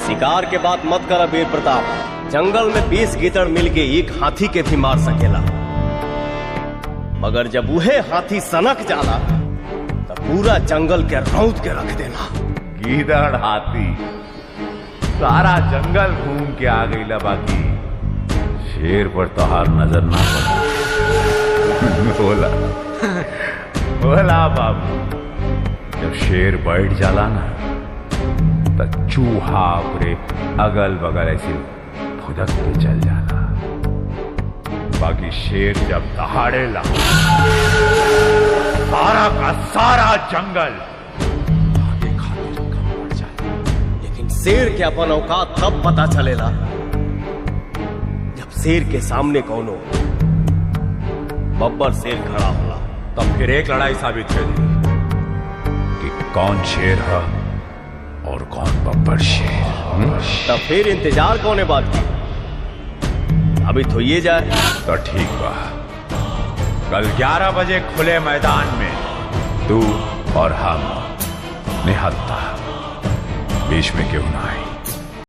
शिकार के बात मत कर वीर प्रताप। जंगल में 20 गीदड़ मिलके एक हाथी के भी मार सकेला, मगर जब वह हाथी सनक जाला तो पूरा जंगल के रौंद के रख देना। गीदड़ हाथी सारा जंगल घूम के आ गई ला, बाकी शेर पर तो हार नजर ना बोला बोला बाबू, जब शेर बैठ जाला ना तो चूहा पूरे अगल बगल ऐसे फुदक के चल जाला, बाकी शेर जब दहाड़ेला सारा का सारा जंगल आगे खातिर पड़ जाए। लेकिन शेर के अपन औकात तब पता चलेला जब शेर के सामने कौनो बब्बर शेर खड़ा होला। तब फिर एक लड़ाई साबित कर दी कि कौन शेर है और कौन बब्बर शेर। तब फिर इंतजार कौन बात की, अभी तो ये जाए तो ठीक बा। कल 11 बजे खुले मैदान में तू और हम निहत्ता, बीच में क्यों ना आए।